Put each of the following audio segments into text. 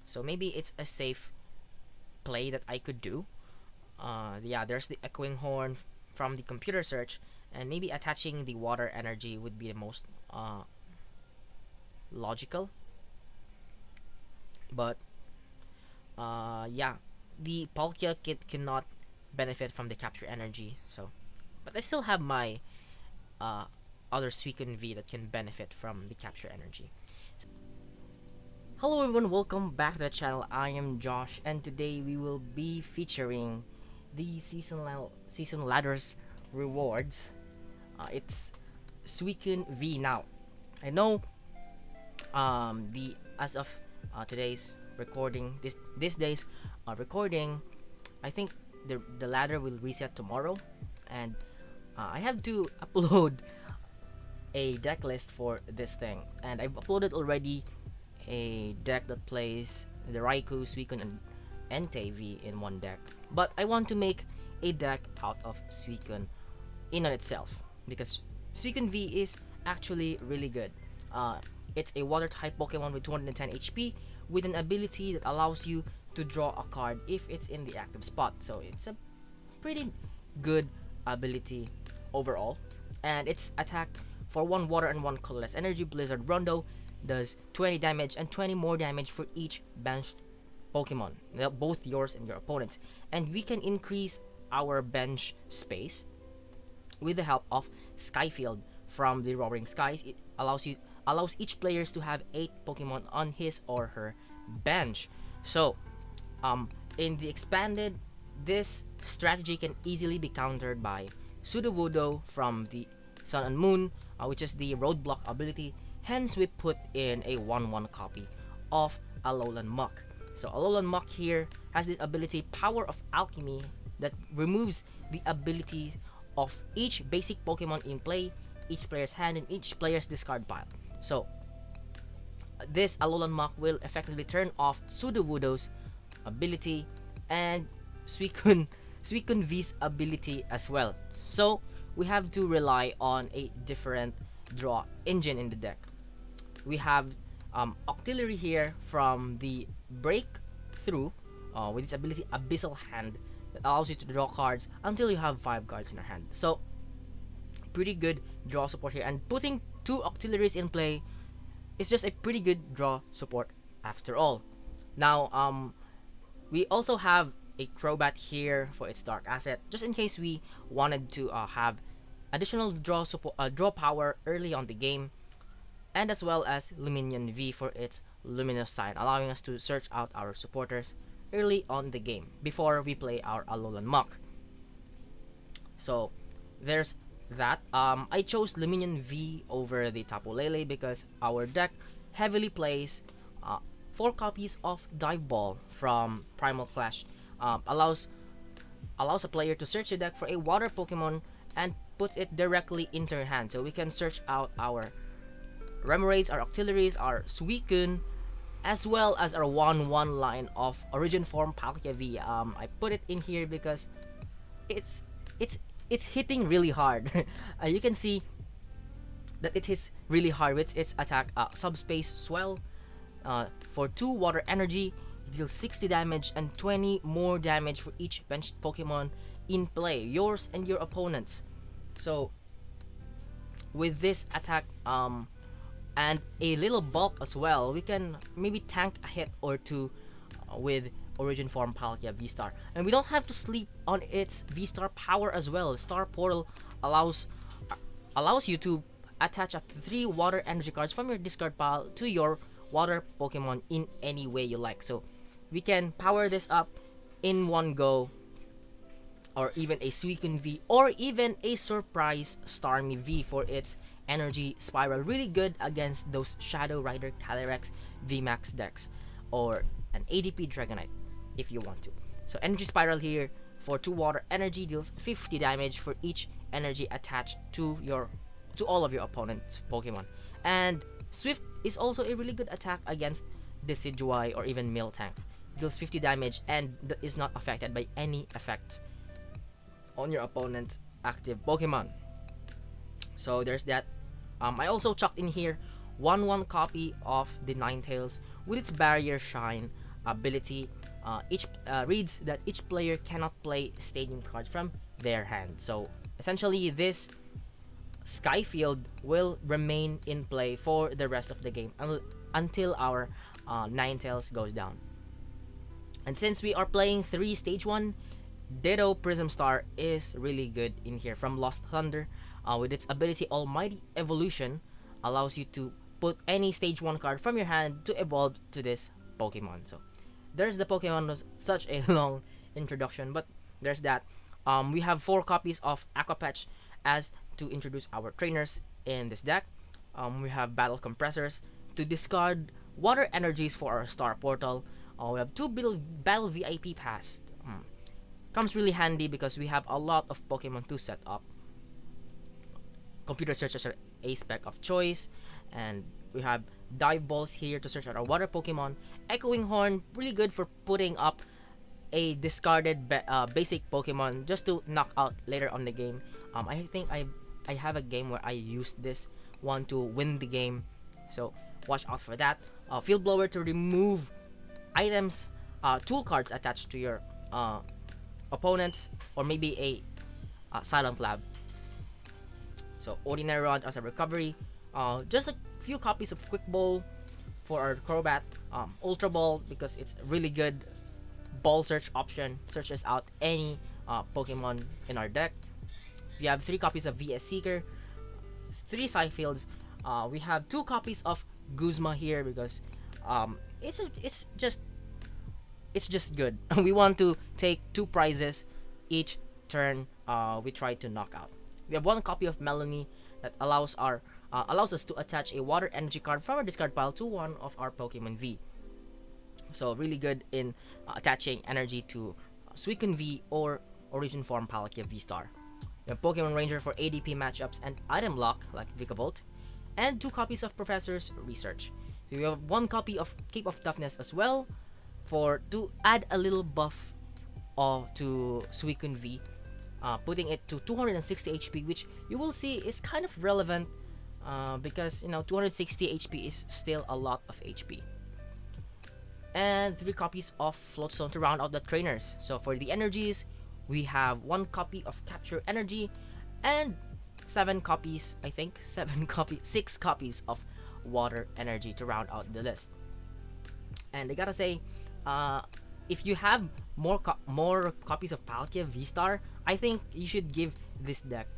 So maybe it's a safe play that I could do. Yeah, there's the echoing horn from the computer search, and maybe attaching the water energy would be the most logical. But yeah, the Palkia kit cannot benefit from the capture energy. So, but I still have my uh, other Suicune V that can benefit from the capture energy. Hello everyone, welcome back to the channel. I am Josh, and today we will be featuring the season ladders rewards. It's Suicune V now. I know the as of today's recording, this day's recording, I think the ladder will reset tomorrow, and I have to upload a deck list for this thing, and I've uploaded already a deck that plays the Raikou, Suicune, and Entei V in one deck. But I want to make a deck out of Suicune in on itself, because Suicune V is actually really good. It's a water type Pokemon with 210 HP with an ability that allows you to draw a card if it's in the active spot. So it's a pretty good ability overall. And its attack for 1 water and 1 colorless energy Blizzard Rondo does 20 damage and 20 more damage for each benched Pokemon, both yours and your opponent's. And we can increase our bench space with the help of Skyfield from the Roaring Skies. It allows each players to have 8 Pokemon on his or her bench. So, in the expanded, this strategy can easily be countered by Sudowoodo from the Sun and Moon, which is the Roadblock ability. Hence, we put in a 1/1 copy of Alolan Muck. So, Alolan Muck here has this ability, Power of Alchemy, that removes the ability of each basic Pokemon in play, each player's hand, and each player's discard pile. So, this Alolan Muck will effectively turn off Sudowoodo's ability and Suicune V's ability as well. So, we have to rely on a different draw engine in the deck. We have Octillery here from the Breakthrough with its ability Abyssal Hand that allows you to draw cards until you have 5 cards in your hand. So, pretty good draw support here, and putting 2 Octilleries in play is just a pretty good draw support after all. Now, we also have a Crobat here for its Dark Asset, just in case we wanted to have additional draw power early on the game, and as well as Lumineon V for its Luminous Sign, allowing us to search out our supporters early on the game before we play our Alolan Muck. So, there's that. I chose Lumineon V over the Tapu Lele because our deck heavily plays 4 copies of Dive Ball from Primal Clash. Allows a player to search the deck for a water Pokemon and puts it directly into your hand. So we can search out our Remoraids, our Octilleries, our Suicune, as well as our 1/1 line of Origin Forme Palkia V. I put it in here because it's hitting really hard. You can see that it hits really hard with its attack Subspace Swell. For 2 water energy, it deals 60 damage and 20 more damage for each benched Pokemon in play, yours and your opponent's. So, with this attack and a little bulk as well, we can maybe tank a hit or two with Origin Forme Palkia VSTAR. And we don't have to sleep on its VSTAR power as well. Star Portal allows you to attach up to 3 water energy cards from your discard pile to your water Pokemon in any way you like. So we can power this up in one go, or even a Suicune V, or even a surprise Starmie V for its energy spiral. Really good against those Shadow Rider Calyrex VMAX decks, or an ADP Dragonite if you want to. So energy spiral here for 2 water energy deals 50 damage for each energy attached to all of your opponent's Pokemon. And Swift is also a really good attack against Decidueye or even Miltank. Deals 50 damage and is not affected by any effects on your opponent's active Pokemon. So there's that. I also chucked in here 1/1 copy of the Ninetales with its Barrier Shine, ability each reads that each player cannot play stadium cards from their hand. So essentially, this Sky Field will remain in play for the rest of the game until our Ninetales goes down. And since we are playing 3 Stage 1, Ditto Prism Star is really good in here from Lost Thunder. With its ability Almighty Evolution, allows you to put any Stage 1 card from your hand to evolve to this Pokemon. So there's the Pokemon, was such a long introduction, but there's that. We have 4 copies of Aqua Patch as to introduce our trainers in this deck. We have Battle Compressors to discard water energies for our Star Portal. We have 2 Battle VIP Pass. Comes really handy because we have a lot of Pokemon to set up. Computer searches are a spec of choice, and we have Dive Balls here to search out our water Pokemon. Echoing Horn, really good for putting up a discarded basic Pokemon just to knock out later on the game. I think I have a game where I used this one to win the game, so watch out for that. Field Blower to remove items, tool cards attached to your opponents, or maybe a Silent Lab. So Ordinary Rod as a recovery. Just a few copies of Quick Ball for our Crobat. Ultra Ball because it's really good ball search option. Searches out any Pokemon in our deck. We have 3 copies of VS Seeker, 3 Side Fields. We have 2 copies of Guzma here because it's just good. We want to take 2 prizes each turn. We try to knock out. We have 1 copy of Melanie that allows us to attach a water energy card from our discard pile to one of our Pokemon V. So really good in attaching energy to Suicune V or Origin Forme Palkia VSTAR. We have Pokemon Ranger for ADP matchups and item lock like Vikavolt, and 2 copies of Professor's Research. So we have 1 copy of Cape of Toughness as well to add a little buff to Suicune V, putting it to 260 HP, which you will see is kind of relevant because 260 HP is still a lot of HP. And 3 copies of Floatstone to round out the trainers. So for the energies, we have 1 copy of Capture Energy and 6 copies of Water Energy to round out the list. And I gotta say, if you have more copies of Palkia VSTAR, I think you should give this deck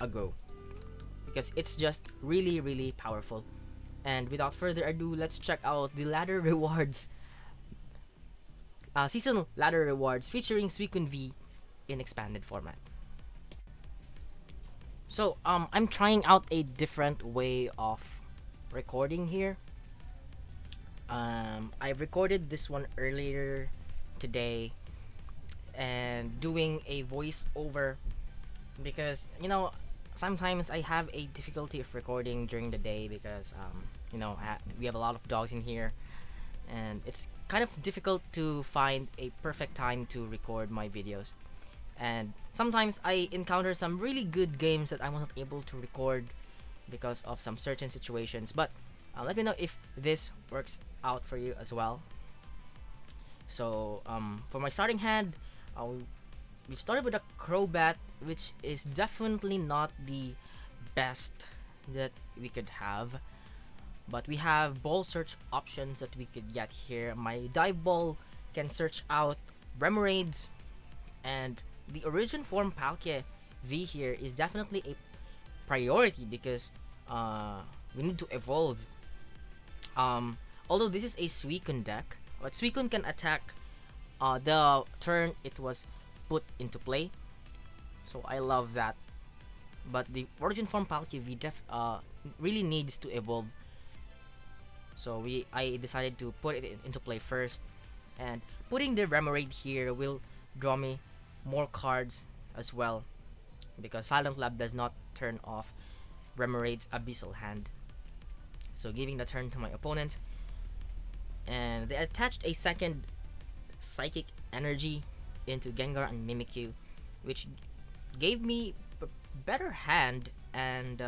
a go because it's just really, really powerful. And without further ado, let's check out the ladder rewards. Season ladder rewards featuring Suicune V in expanded format. So I'm trying out a different way of recording here. I recorded this one earlier today and doing a voiceover because sometimes I have a difficulty of recording during the day because we have a lot of dogs in here and it's kind of difficult to find a perfect time to record my videos. And sometimes I encounter some really good games that I wasn't able to record because of some certain situations. But let me know if this works out for you as well. So for my starting hand, we started with a Crobat, which is definitely not the best that we could have. But we have ball search options that we could get here. My Dive Ball can search out Remoraid's, and the Origin Forme Palkia V here is definitely a priority because we need to evolve. Although this is a Suicune deck, but Suicune can attack the turn it was put into play. So I love that. But the Origin Forme Palkia V really needs to evolve. So I decided to put it into play first, and putting the Remoraid here will draw me more cards as well because Silent Lab does not turn off Remoraid's Abyssal Hand. So giving the turn to my opponent, and they attached a second Psychic Energy into Gengar and Mimikyu, which gave me a better hand. And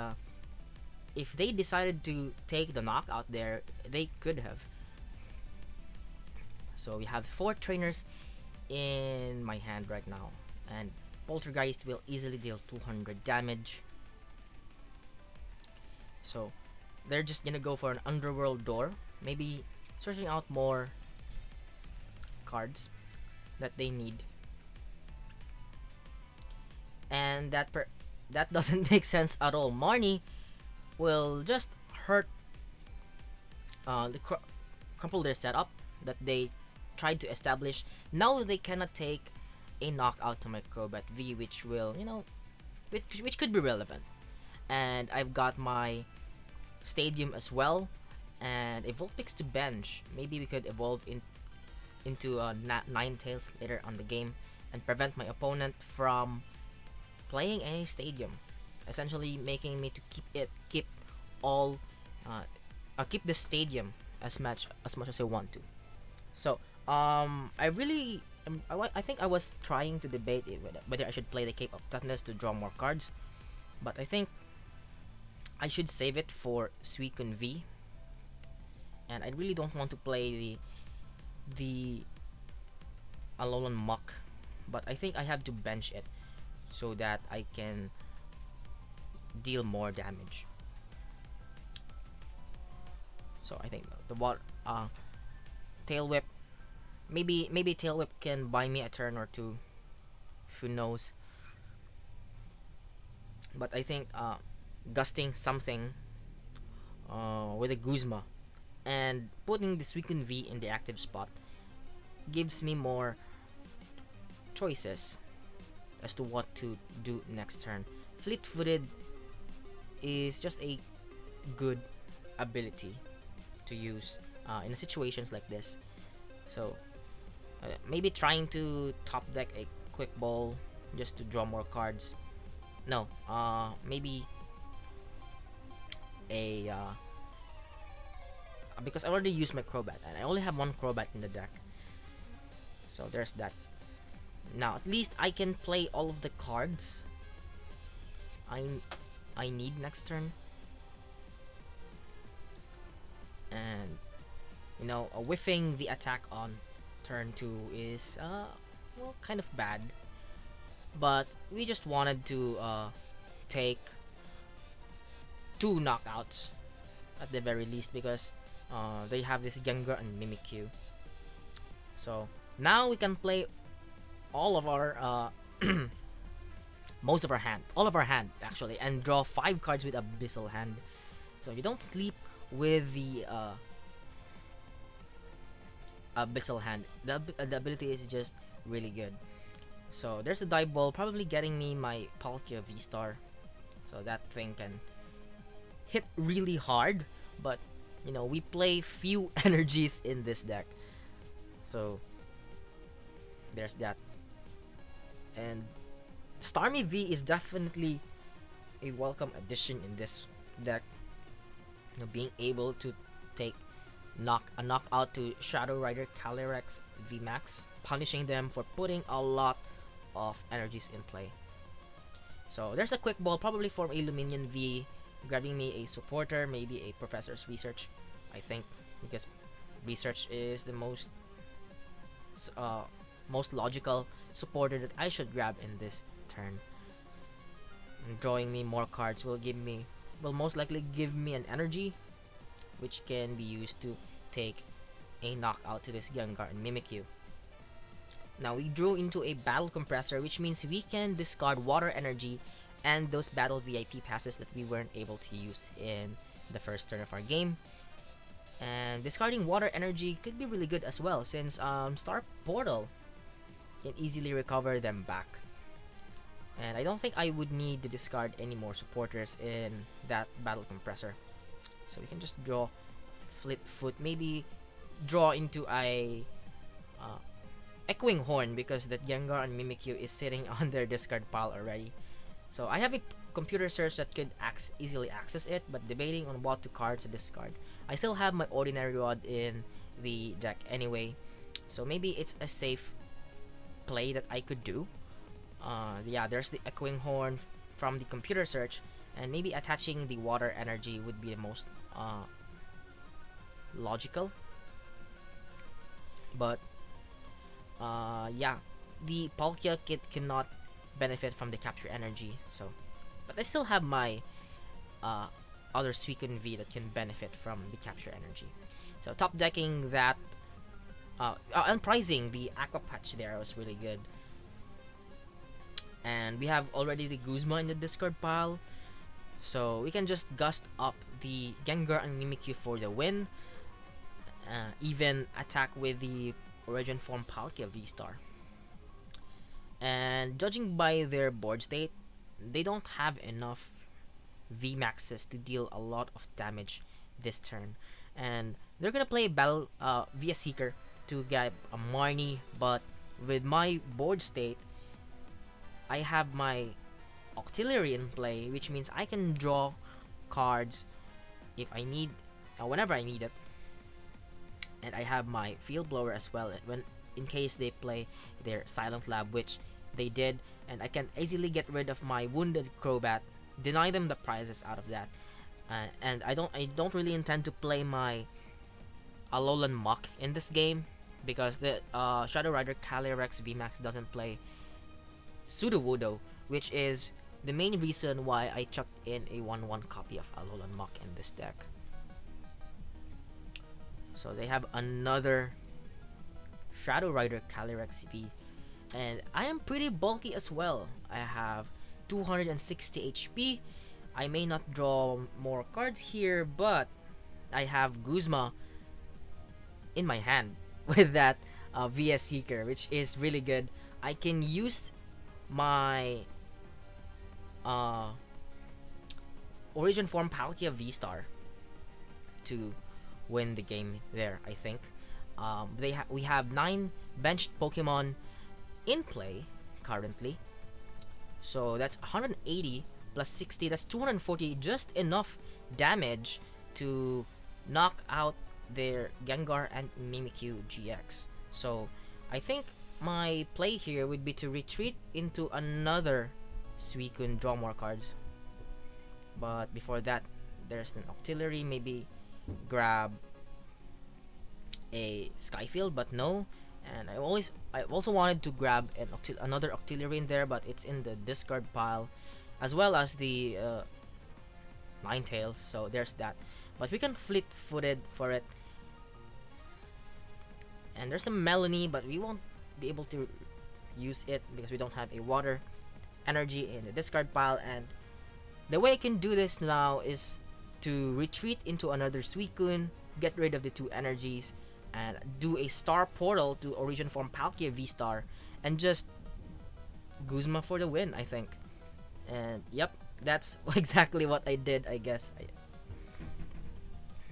if they decided to take the knockout there, they could have. So we have 4 trainers in my hand right now, and Poltergeist will easily deal 200 damage. So they're just gonna go for an underworld door, maybe searching out more cards that they need. And that doesn't make sense at all. Marnie will just hurt crumple their setup that they tried to establish. Now they cannot take a knockout to my Crobat V, which will, which could be relevant. And I've got my Stadium as well, and a Vulpix to bench. Maybe we could evolve into Ninetales later on the game and prevent my opponent from playing any Stadium, essentially making me to keep all keep the Stadium as much as I want to. So I think I was trying to debate whether I should play the Cape of Toughness to draw more cards, but I think I should save it for Suicune V, and I really don't want to play the Alolan Muck, but I think I have to bench it so that I can deal more damage. So I think the Tail Whip, maybe Tail Whip can buy me a turn or two, who knows. But I think gusting something with a Guzma and putting the Suicune V in the active spot gives me more choices as to what to do next turn. Fleet-footed is just a good ability to use in situations like this. So maybe trying to top deck a quick ball just to draw more cards. No, maybe a because I already used my Crobat and I only have one Crobat in the deck. So there's that. Now at least I can play all of the cards I need next turn. And whiffing the attack on turn 2 is well, kind of bad. But we just wanted to take 2 knockouts at the very least, because they have this Gengar and Mimikyu. So now we can play all of our all of our hand actually, and draw 5 cards with Abyssal Hand. So you don't sleep with the Abyssal Hand. The ability is just really good. So there's a dive ball, probably getting me my Palkia VSTAR, so that thing can hit really hard. But we play few energies in this deck, so there's that. And Starmie V is definitely a welcome addition in this deck. Being able to take a knockout to Shadow Rider Calyrex VMAX, punishing them for putting a lot of energies in play. So there's a quick ball, probably for Illuminion V, grabbing me a supporter, maybe a Professor's Research, I think, because Research is the most logical supporter that I should grab in this turn. And drawing me more cards will most likely give me an energy, which can be used to take a knockout to this Gengar and Mimikyu. Now we drew into a Battle Compressor, which means we can discard Water Energy and those Battle VIP passes that we weren't able to use in the first turn of our game. And discarding Water Energy could be really good as well, since Star Portal can easily recover them back. And I don't think I would need to discard any more supporters in that Battle Compressor. So we can just draw Fleetfoot, maybe draw into a Echoing Horn, because that Gengar and Mimikyu is sitting on their discard pile already. So I have a computer search that could easily access it, but debating on what to cards to discard. I still have my Ordinary Rod in the deck anyway, so maybe it's a safe play that I could do. Yeah, there's the Echoing Horn from the computer search, and maybe attaching the Water Energy would be the most logical. But Yeah, the Palkia kit cannot benefit from the capture energy. So, but I still have my uh, other Suicune V that can benefit from the capture energy. So top decking that, and pricing the Aqua Patch there was really good. And we have already the Guzma in the discard pile, so we can just gust up the Gengar and Mimikyu for the win. Even attack with the Origin Forme Palkia VSTAR. And judging by their board state, they don't have enough VMAXs to deal a lot of damage this turn. And they're gonna play Battle via Seeker to get a Marnie, but with my board state, I have my Octillery in play, which means I can draw cards if I need, whenever I need it. And I have my Field Blower as well, when in case they play their Silent Lab, which they did, and I can easily get rid of my wounded Crobat, deny them the prizes out of that. And I don't really intend to play my Alolan Muck in this game because the Shadow Rider Calyrex VMAX doesn't play Sudowoodo, which is the main reason why I chucked in a 1/1 copy of Alolan Muck in this deck. So they have another Shadow Rider Calyrex V, and I am pretty bulky as well. I have 260 HP. I may not draw more cards here, but I have Guzma in my hand with that VS Seeker, which is really good. I can use my Origin Forme Palkia VSTAR to win the game there, I think. We have 9 benched Pokemon in play currently. So that's 180 plus 60, that's 240, just enough damage to knock out their Gengar and Mimikyu GX. So I think my play here would be to retreat into another Suicune, draw more cards. But before that, there's an Octillery, maybe grab a Skyfield, but no. And I also wanted to grab another Octillery in there, but it's in the discard pile, as well as the Ninetales. So there's that. But we can fleet-footed for it. And there's some Melanie, but we won't be able to use it because we don't have a water energy in the discard pile. And the way I can do this now is to retreat into another Suicune, get rid of the 2 energies, and do a Star Portal to Origin Forme Palkia VSTAR, and just Guzma for the win, I think. And yep, that's exactly what I did, I guess.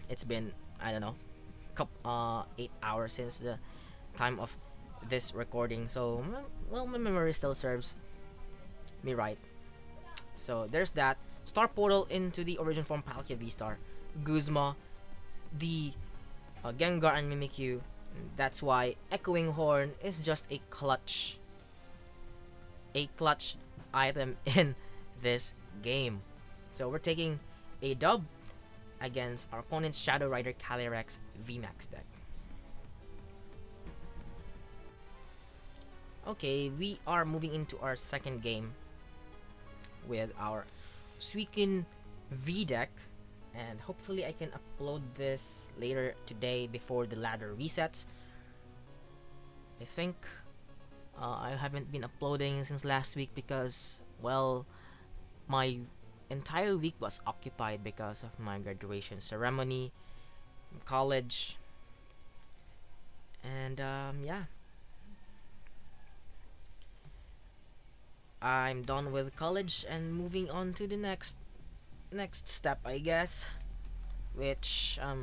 It's been, I don't know, 8 hours since the time of this recording, so well, my memory still serves me right. So there's that. Star Portal into the Origin Forme Palkia VSTAR, Guzma, the Gengar and Mimikyu. That's why Echoing Horn is just a clutch item in this game. So we're taking a dub against our opponent's Shadow Rider Calyrex VMAX deck. Okay, we are moving into our second game with our Suicune V deck, and hopefully I can upload this later today before the ladder resets. I think I haven't been uploading since last week because, well, my entire week was occupied because of my graduation ceremony from college, and yeah, I'm done with college and moving on to the next step, I guess, which I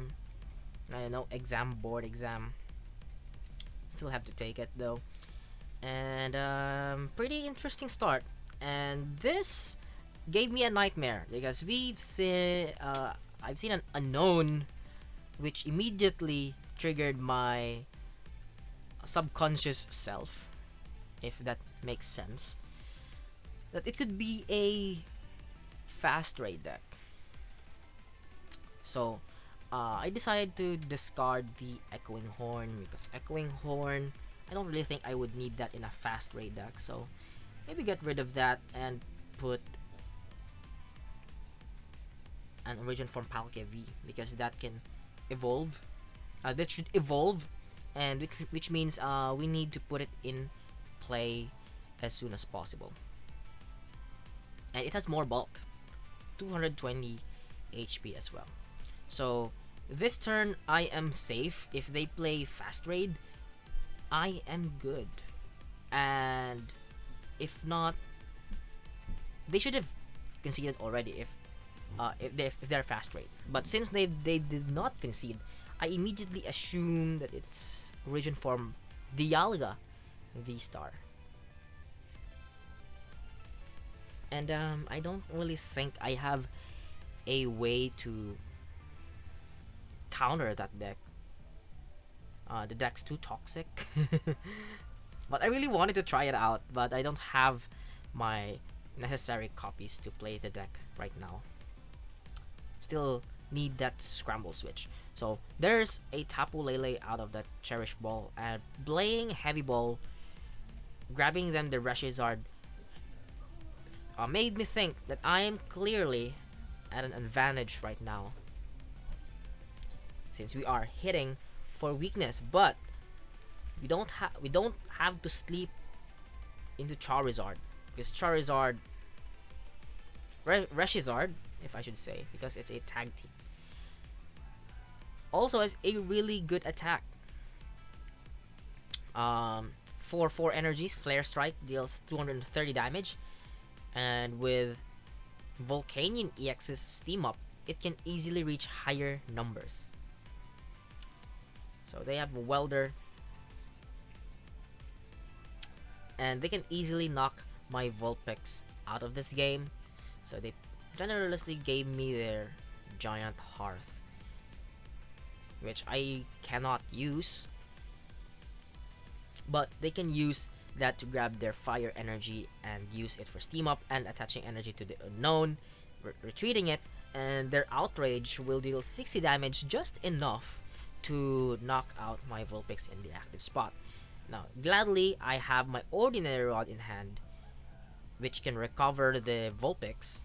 don't know, board exam. Still have to take it though, and pretty interesting start. And this gave me a nightmare because I've seen an unknown, which immediately triggered my subconscious self, if that makes sense, that it could be a fast raid deck. So I decided to discard the Echoing Horn because Echoing Horn, I don't really think I would need that in a fast raid deck, so maybe get rid of that and put an Origin Forme Palkia V, because that can evolve. That should evolve, and which means we need to put it in play as soon as possible. And it has more bulk, 220 HP as well. So this turn I am safe. If they play fast raid, I am good. And if not, they should have conceded already if they're fast raid. But since they did not concede, I immediately assume that it's Origin Forme Dialga VSTAR. And I don't really think I have a way to counter that deck. The deck's too toxic. But I really wanted to try it out, but I don't have my necessary copies to play the deck right now. Still need that scramble switch. So there's a Tapu Lele out of that Cherish Ball, and playing Heavy Ball, grabbing them the Reshiram made me think that I am clearly at an advantage right now, since we are hitting for weakness. But we don't have to sleep into Charizard, because Charizard, Reshiram, if I should say, because it's a tag team, also has a really good attack. For 4 energies, Flare Strike deals 230 damage, and with Volcanion EX's Steam Up, it can easily reach higher numbers. So they have a Welder, and they can easily knock my Vulpix out of this game. So they generously gave me their Giant Hearth, which I cannot use, but they can use that to grab their Fire Energy and use it for Steam Up and attaching energy to the unknown, retreating it, and their Outrage will deal 60 damage, just enough to knock out my Vulpix in the active spot. Now, gladly, I have my Ordinary Rod in hand, which can recover the Vulpix,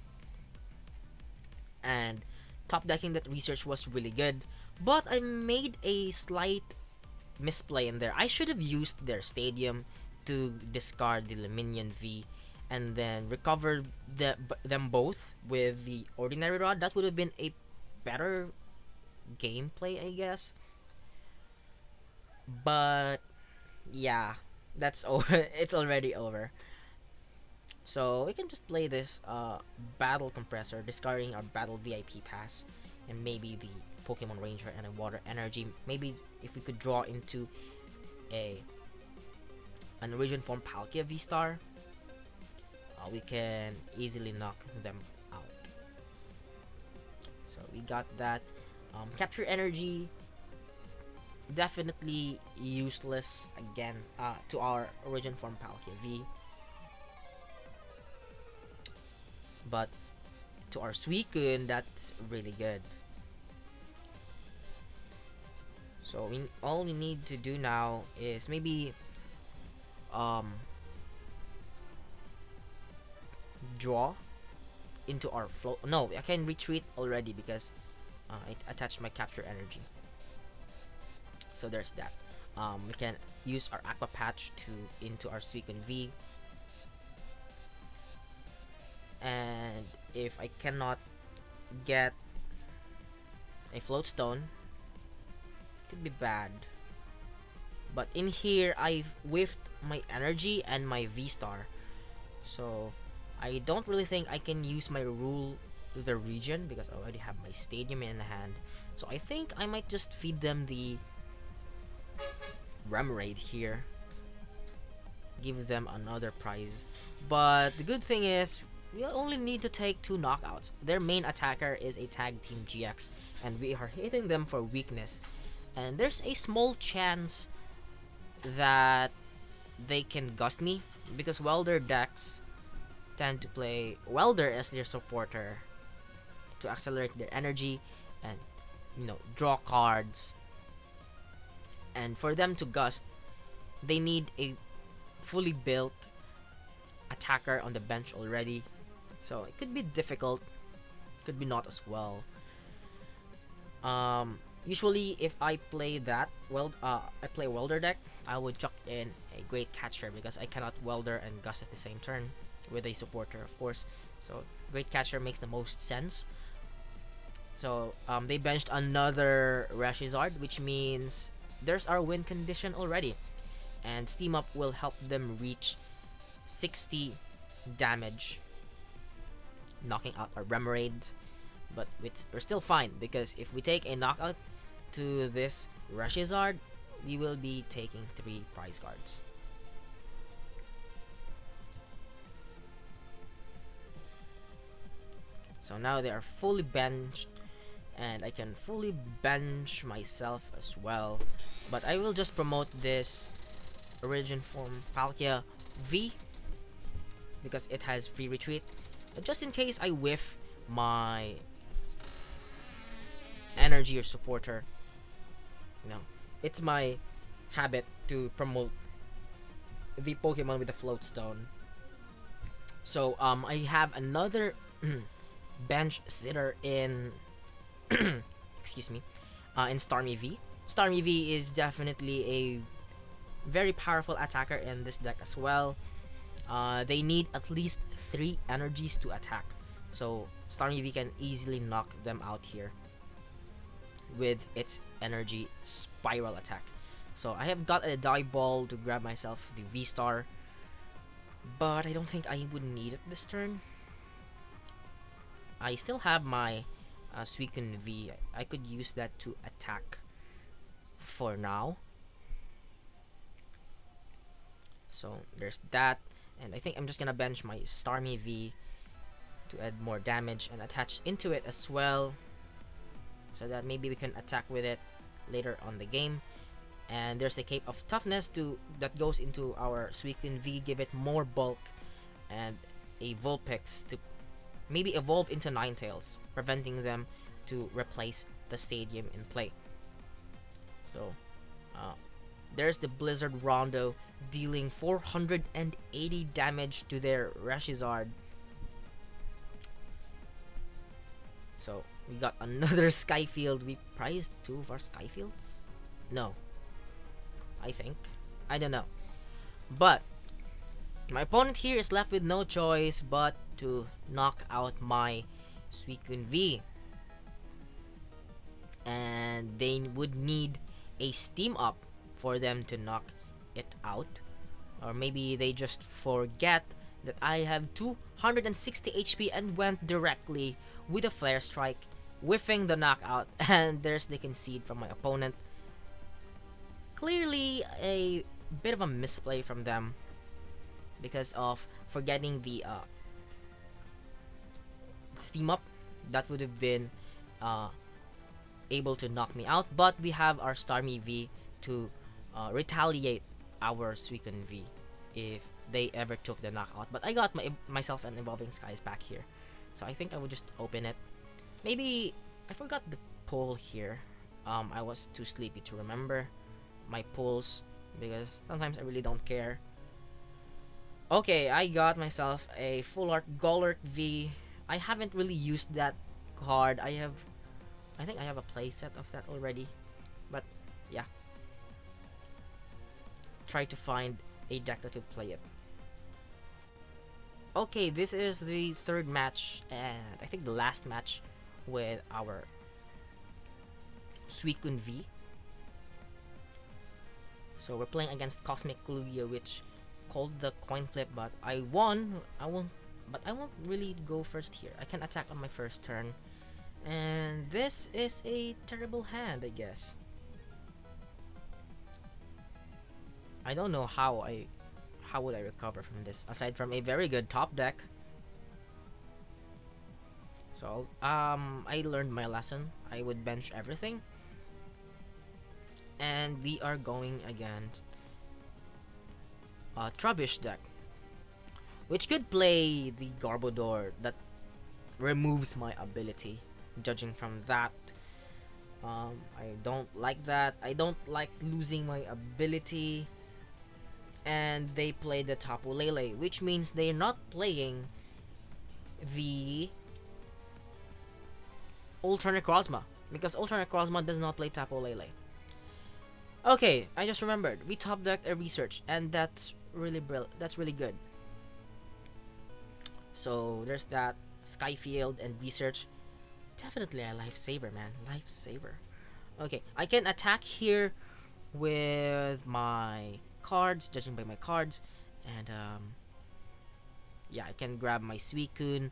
and top decking that research was really good, but I made a slight misplay in there. I should have used their Stadium to discard the Luminion V and then recover them both with the Ordinary Rod. That would have been a better gameplay, I guess. But yeah, that's over. It's already over. So we can just play this Battle Compressor, discarding our Battle VIP pass, and maybe the Pokemon Ranger and a Water Energy. Maybe if we could draw into an Origin Forme Palkia VSTAR, we can easily knock them out. So we got that. Capture Energy, definitely useless again to our Origin Forme Palkia V. But to our Suicune, that's really good. So all we need to do now is maybe draw into our flow. No, I can retreat already because I attached my Capture Energy. So there's that. We can use our Aqua Patch into our Suicune V. And if I cannot get a Float Stone, it could be bad. But in here, I've whiffed my energy and my VSTAR. So I don't really think I can use my Rule the Region because I already have my Stadium in hand. So I think I might just feed them the Remoraid here. Give them another prize. But the good thing is, we only need to take 2 knockouts. Their main attacker is a Tag Team GX, and we are hitting them for weakness. And there's a small chance that they can gust me, because Welder decks tend to play Welder as their supporter to accelerate their energy and, you know, draw cards. And for them to gust, they need a fully built attacker on the bench already. So it could be difficult, could be not as well. Usually if I play that, I play welder deck, I would chuck in a great catcher because I cannot welder and gust at the same turn with a supporter, of course. So great catcher makes the most sense. So they benched another Reshiram, which means there's our win condition already, and Steam Up will help them reach 60 damage, knocking out our Remoraid. But we're still fine because if we take a knockout to this Reshiram, we will be taking 3 prize cards. So now they are fully benched, and I can fully bench myself as well. But I will just promote this Origin Forme Palkia V because it has free retreat. But just in case I whiff my energy or supporter, it's my habit to promote the Pokemon with the float stone. So I have another bench sitter in excuse me, in Starmie V. Starmie V is definitely a very powerful attacker in this deck as well. They need at least 3 energies to attack, so Starmie V can easily knock them out here with its energy spiral attack. So I have got a die ball to grab myself the V-Star, but I don't think I would need it this turn. I still have my Suicune V. I could use that to attack for now. So there's that, and I think I'm just gonna bench my Starmie V to add more damage and attach into it as well, so that maybe we can attack with it later on the game. And there's the Cape of Toughness that goes into our Suicune V, give it more bulk, and a Vulpix to maybe evolve into Ninetales, preventing them to replace the stadium in play. So there's the Blizzard Rondo, dealing 480 damage to their Reshiram. So we got another Skyfield. We prized 2 of our Skyfields? No, I think. I don't know. But my opponent here is left with no choice but to knock out my Suicune V. And they would need a Steam Up for them to knock it out. Or maybe they just forget that I have 260 HP and went directly with a Flare Strike, whiffing the knockout. And there's the concede from my opponent. Clearly a bit of a misplay from them because of forgetting the Steam Up. That would have been able to knock me out, but we have our Starmie V to retaliate our Suicune V if they ever took the knockout. But I got myself an Evolving Skies back here, so I think I would just open it. Maybe I forgot the pull here. I was too sleepy to remember my pulls because sometimes I really don't care. Okay, I got myself a Full Art Golurk V. I haven't really used that card. I think I have a playset of that already, but yeah. Try to find a deck that could play it. Okay, this is the 3rd match, and I think the last match with our Suicune V. So we're playing against Cosmic Lugia, which called the coin flip, but I won. I won't really go first here. I can attack on my first turn, and this is a terrible hand, I guess. I don't know how would I recover from this aside from a very good top deck. So I learned my lesson. I would bench everything, and we are going against a Trubbish deck, which could play the Garbodor that removes my ability. Judging from that, I don't like that. I don't like losing my ability. and they play the Tapu Lele, which means they're not playing the Ultra Necrozma, because Ultra Necrozma does not play Tapu Lele. Okay, I just remembered. We top decked a research, and that's really good. So there's that Skyfield and research. Definitely a lifesaver, man. Lifesaver. Okay, I can attack here with my cards, judging by my cards, and yeah, I can grab my Suicune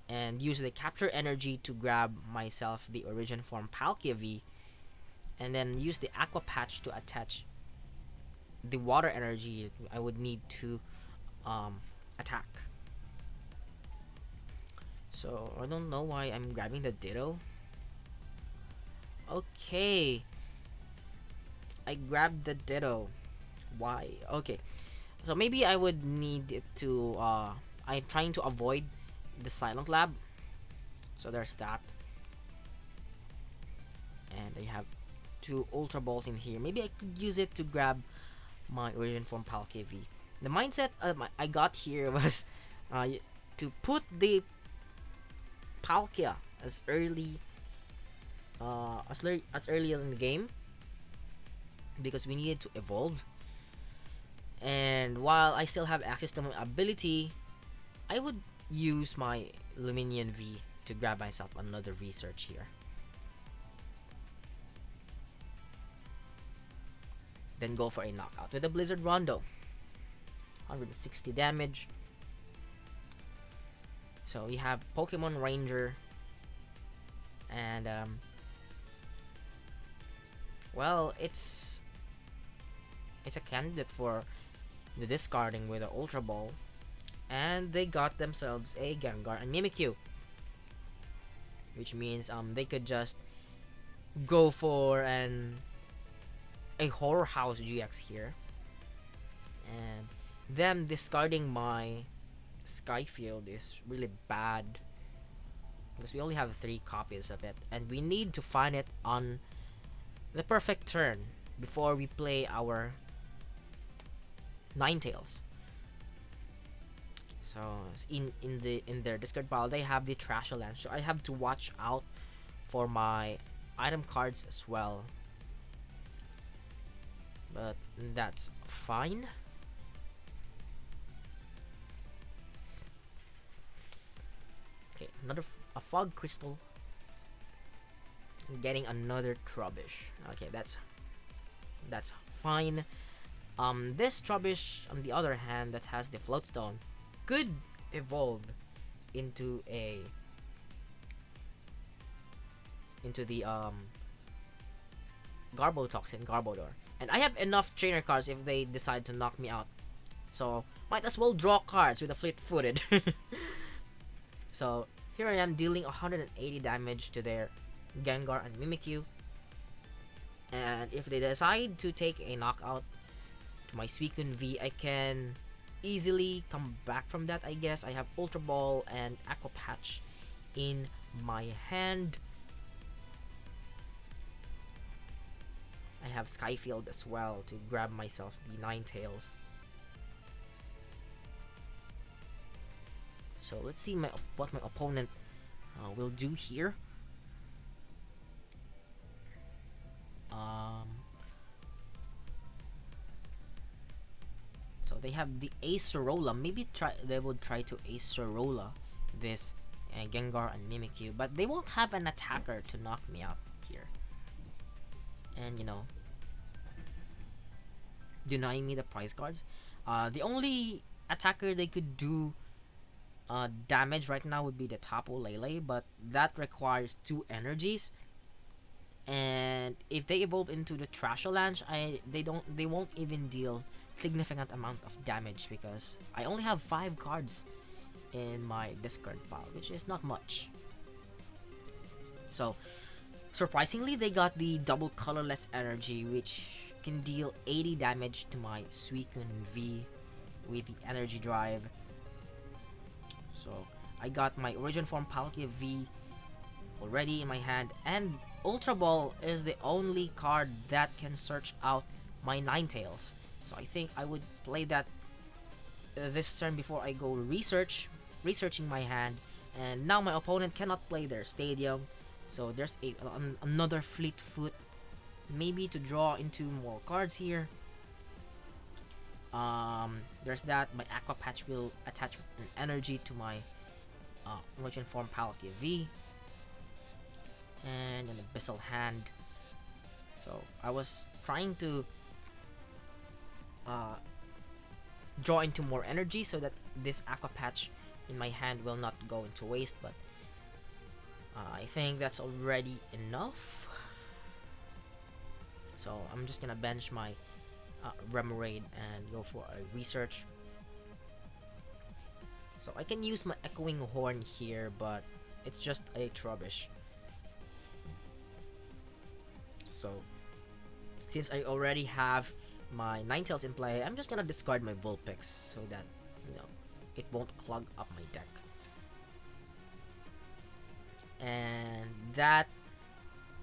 and use the capture energy to grab myself the Origin Forme Palkia V, and then use the Aqua Patch to attach the water energy I would need to attack. So I don't know why I'm grabbing the Ditto. Okay, I grabbed the Ditto. Why? Okay, so maybe I would need it to I'm trying to avoid the Silent Lab, so there's that. And I have 2 Ultra Balls in here. Maybe I could use it to grab my Origin Forme Palkia V. The mindset I got here was to put the Palkia as early as early in the game, because we needed to evolve. And while I still have access to my ability, I would use my Lumineon V to grab myself another research here. Then go for a knockout with a Blizzard Rondo. 160 damage. So we have Pokemon Ranger, and well, it's a candidate for the discarding with the Ultra Ball, and they got themselves a Gengar and Mimikyu, which means they could just go for a Horror House GX here, and them discarding my Skyfield is really bad, because we only have 3 copies of it, and we need to find it on the perfect turn before we play our Ninetales. So in their discard pile, they have the Trasholand, so I have to watch out for my item cards as well. But that's fine. Okay, another a Fog Crystal. I'm getting another Trubbish. Okay, that's fine. This Trubbish, on the other hand, that has the Floatstone, could evolve into the Garbotoxin Garbodor, and I have enough trainer cards if they decide to knock me out. So might as well draw cards with a fleet-footed. So here I am dealing 180 damage to their Gengar and Mimikyu, and if they decide to take a knockout to my Suicune V, I can easily come back from that. I guess I have Ultra Ball and Aqua Patch in my hand. I have Skyfield as well to grab myself the Ninetales. So let's see what my opponent will do here. So they have the Acerola. Maybe they would try to Acerola this Gengar and Mimikyu, but they won't have an attacker to knock me out here. And denying me the prize cards. The only attacker they could do damage right now would be the Tapu Lele, but that requires 2 energies. And if they evolve into the Trasholanche, they won't even deal significant amount of damage, because I only have 5 cards in my discard pile, which is not much. So surprisingly, they got the double colorless energy, which can deal 80 damage to my Suicune V with the energy drive. So I got my Origin Forme Palkia V already in my hand, and Ultra Ball is the only card that can search out my Ninetales. So I think I would play that this turn before I go researching my hand. And now my opponent cannot play their stadium, so there's another fleet foot, maybe to draw into more cards here. There's that. My Aqua Patch will attach an energy to my Origin Forme Palkia V, and an Abyssal Hand. So I was trying to draw into more energy so that this Aqua Patch in my hand will not go into waste, but I think that's already enough. So I'm just gonna bench my Remoraid and go for a research. So I can use my Echoing Horn here, but it's just a Trubbish. So since I already have my Ninetales in play, I'm just gonna discard my Vulpix so that, you know, it won't clog up my deck. And that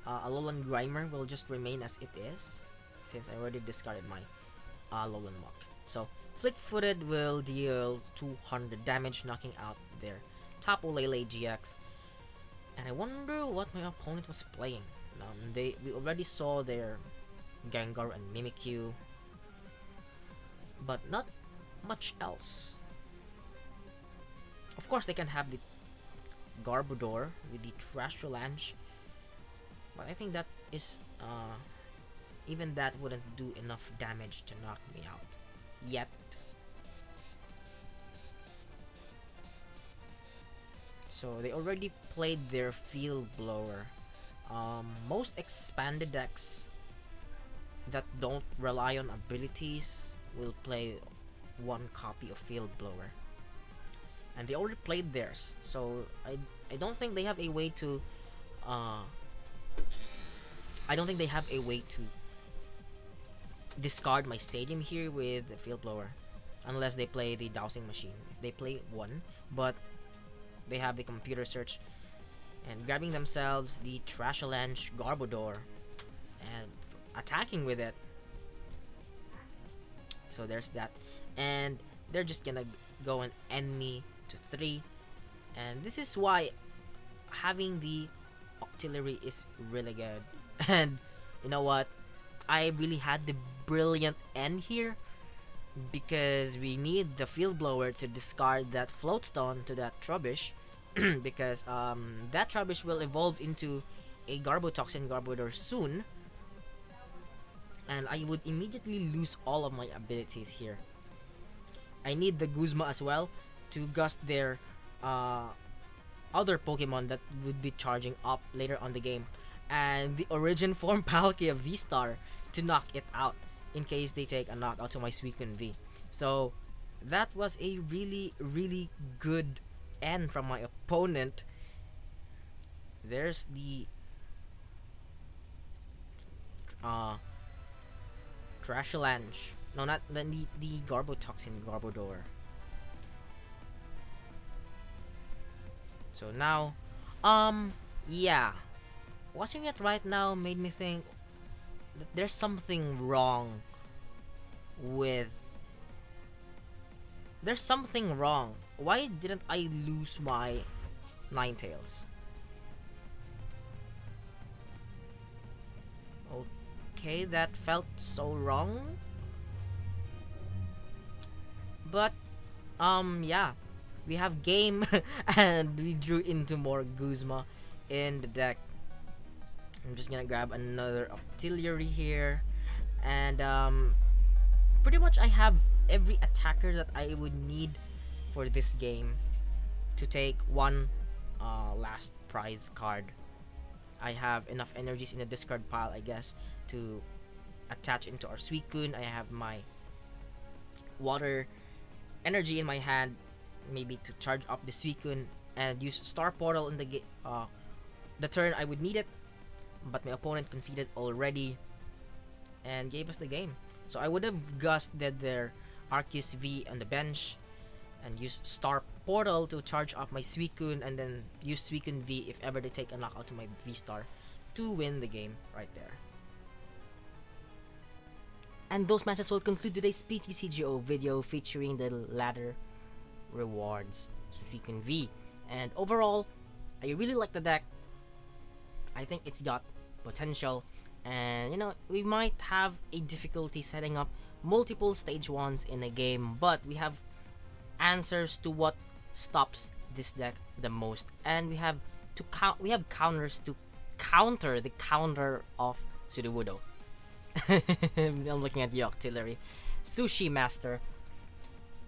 Alolan Grimer will just remain as it is, since I already discarded my Alolan Muk. So Fleet-Footed will deal 200 damage, knocking out their Tapu Lele GX. And I wonder what my opponent was playing. We already saw their Gengar and Mimikyu, but not much else. Of course, they can have the Garbodor with the Trashulange, but I think that is even that wouldn't do enough damage to knock me out yet. So they already played their Field Blower. Most expanded decks that don't rely on abilities will play one copy of Field Blower, and they already played theirs. So I don't think they have a way to discard my stadium here with the Field Blower, unless they play the Dowsing Machine. If they play one, but they have the computer search and grabbing themselves the Trashulange Garbodor and attacking with it. So there's that, and they're just gonna go and end me to 3, and this is why having the Octillery is really good. And you know what, I really had the brilliant end here, because we need the Field Blower to discard that Floatstone to that Trubbish, because that Trubbish will evolve into a Garbotoxin Garbodor soon, and I would immediately lose all of my abilities here. I need the Guzma as well to gust their other Pokemon that would be charging up later on the game, and the Origin Forme Palkia VSTAR to knock it out in case they take a knockout to my Suicune V. So that was a really, really good end from my opponent. There's the Trashulange. No, not the Garbotoxin Garbodor. So now, yeah, watching it right now made me think that there's something wrong with. There's something wrong. Why didn't I lose my Ninetales? Okay, that felt so wrong. But yeah, we have game and we drew into more Guzma in the deck. I'm just gonna grab another Octillery here, and pretty much I have every attacker that I would need for this game to take one last prize card. I have enough energies in the discard pile, I guess, to attach into our Suicune. I have my water energy in my hand, maybe to charge up the Suicune and use Star Portal in the turn I would need it, but my opponent conceded already and gave us the game. So I would have gusted their Arceus V on the bench and use Star Portal to charge up my Suicune, and then use Suicune V if ever they take a knockout to my V-Star to win the game right there. And those matches will conclude today's PTCGO video featuring the ladder rewards Suicune V. And overall, I really like the deck. I think it's got potential, and we might have a difficulty setting up multiple stage 1s in a game, but we have answers to what stops this deck the most, and we have counters to counter the counter of Sudowoodo. I'm looking at the auxiliary Sushi Master,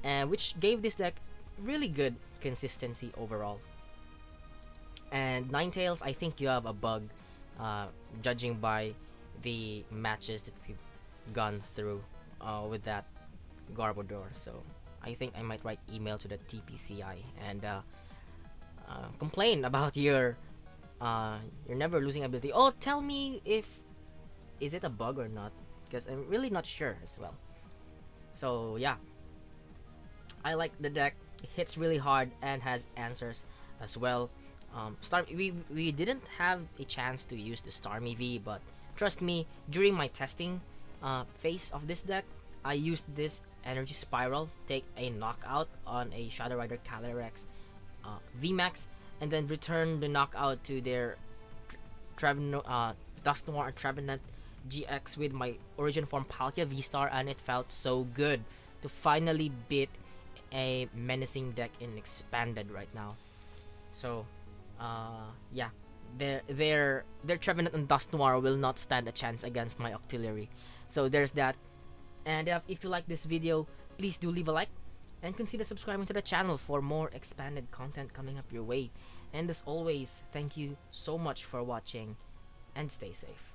and which gave this deck really good consistency overall. And Ninetales, I think you have a bug, judging by the matches that we've gone through with that Garbodor. So I think I might write email to the TPCI and complain about your never losing ability. Oh, tell me if is it a bug or not, because I'm really not sure as well. So yeah, I like the deck. It hits really hard and has answers as well. We didn't have a chance to use the Starmie V, but trust me, during my testing phase of this deck, I used this Energy Spiral, take a knockout on a Shadow Rider Calyrex VMAX, and then return the knockout to their Dusknoir and Trevenant GX with my Origin Forme Palkia VSTAR, and it felt so good to finally beat a menacing deck in Expanded right now. So yeah, their Trevenant and Dusknoir will not stand a chance against my auxiliary. So there's that. And if you like this video, please do leave a like and consider subscribing to the channel for more expanded content coming up your way. And as always, thank you so much for watching, and stay safe.